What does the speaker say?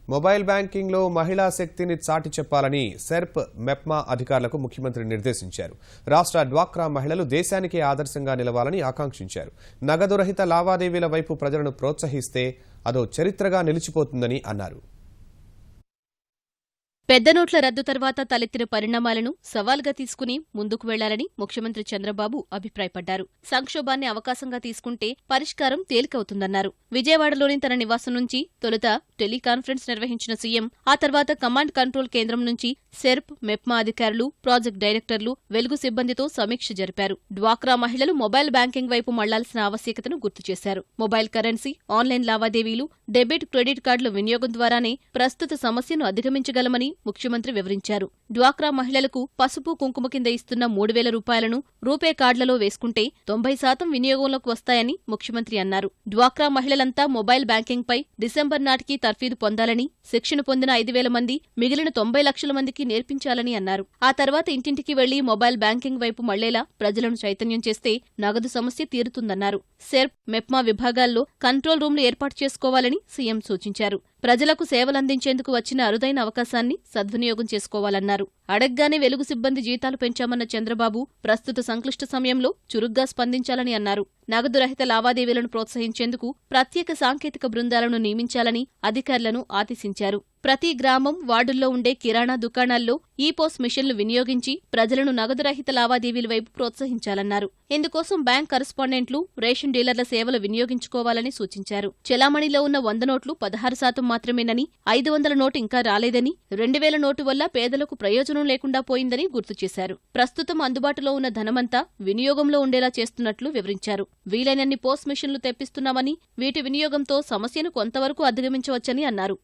Mobile బ్యాంకింగ్లో మహిళా శక్తిని చాటి చెప్పాలని సెర్ప్ మెప్మా అధికారులకు ముఖ్యమంత్రి నిర్దేశించారు. రాష్ట్ర డ్వాక్రా మహిళలు దేశానికే ఆదర్శంగా నిలవాలని ఆకాంక్షించారు. నగదు రహిత లావాదేవీల వైపు ప్రజలను ప్రోత్సహిస్తే అదో చరిత్రగా నిలిచిపోతుందని అన్నారు. పెద్ద నోట్ల రద్దు తర్వాత తలెత్తిన పరిణామాలను సవాల్గా తీసుకుని ముందుకు వెళ్లాలని ముఖ్యమంత్రి చంద్రబాబు అభిప్రాయపడ్డారు. సంక్షోభాన్ని అవకాశంగా తీసుకుంటే పరిష్కారం తేలికవుతుందన్నారు. విజయవాడలోని తన నివాసం నుంచి తొలుత టెలికాన్ఫరెన్స్ నిర్వహించిన సీఎం ఆ తర్వాత కమాండ్ కంట్రోల్ కేంద్రం నుంచి సెర్ప్ మెప్మా అధికారులు, ప్రాజెక్ట్ డైరెక్టర్లు, వెలుగు సిబ్బందితో సమీక్ష జరిపారు. డ్వాక్రా మహిళలు మొబైల్ బ్యాంకింగ్ వైపు మళ్లాల్సిన ఆవశ్యకతను గుర్తు చేశారు. మొబైల్ కరెన్సీ, ఆన్లైన్ లావాదేవీలు, డెబిట్, క్రెడిట్ కార్డుల వినియోగం ద్వారానే ప్రస్తుత సమస్యను అధిగమించగలమని ముఖ్యమంత్రి వివరించారు. డ్వాక్రా మహిళలకు పసుపు కుంకుమ కింద ఇస్తున్న 3,000 రూపాయలను రూపే కార్డులలో వేసుకుంటే 90% వినియోగంలోకి వస్తాయని ముఖ్యమంత్రి అన్నారు. డ్వాక్రా మహిళలంతా మొబైల్ బ్యాంకింగ్పై డిసెంబర్ నాటికి తర్ఫీదు పొందాలని, శిక్షణ పొందిన 5,000 మంది మిగిలిన 90 లక్షల మందికి నేర్పించాలని అన్నారు. ఆ తర్వాత ఇంటింటికి వెళ్లి మొబైల్ బ్యాంకింగ్ వైపు మళ్లేలా ప్రజలను చైతన్యం చేస్తే నగదు సమస్య తీరుతుందన్నారు. సెర్ప్, మెప్మా విభాగాల్లో కంట్రోల్ రూమ్లు ఏర్పాటు చేసుకోవాలని సీఎం సూచించారు. ప్రజలకు సేవలందించేందుకు వచ్చిన అరుదైన అవకాశాన్ని సద్వినియోగం చేసుకోవాలన్నారు. అడగ్గానే వెలుగు సిబ్బంది జీతాలు పెంచామన్న చంద్రబాబు ప్రస్తుత సంక్లిష్ట సమయంలో చురుగ్గా స్పందించాలని అన్నారు. నగదు రహిత లావాదేవీలను ప్రోత్సహించేందుకు ప్రత్యేక సాంకేతిక బృందాలను నియమించాలని అధికారులను ఆదేశించారు. ప్రతి గ్రామం, వార్డుల్లో ఉండే కిరాణా దుకాణాల్లో ఈ-పోస్ మిషన్లు వినియోగించి ప్రజలను నగదు రహిత లావాదేవీల వైపు ప్రోత్సహించాలన్నారు. ఇందుకోసం బ్యాంక్ కరెస్పాండెంట్లు, రేషన్ డీలర్ల సేవలు వినియోగించుకోవాలని సూచించారు. చెలామణిలో ఉన్న 100 నోట్లు 16% మాత్రమేనని, 500 నోటు ఇంకా రాలేదని, 2000 నోటు వల్ల పేదలకు ప్రయోజనం లేకుండా పోయిందని గుర్తు చేశారు. ప్రస్తుతం అందుబాటులో ఉన్న ధనమంతా వినియోగంలో ఉండేలా చేస్తున్నట్లు వివరించారు. వీలైనన్ని పోస్ మిషన్లు తెప్పిస్తున్నామని, వీటి వినియోగంతో సమస్యను కొంతవరకు అధిగమించవచ్చని అన్నారు.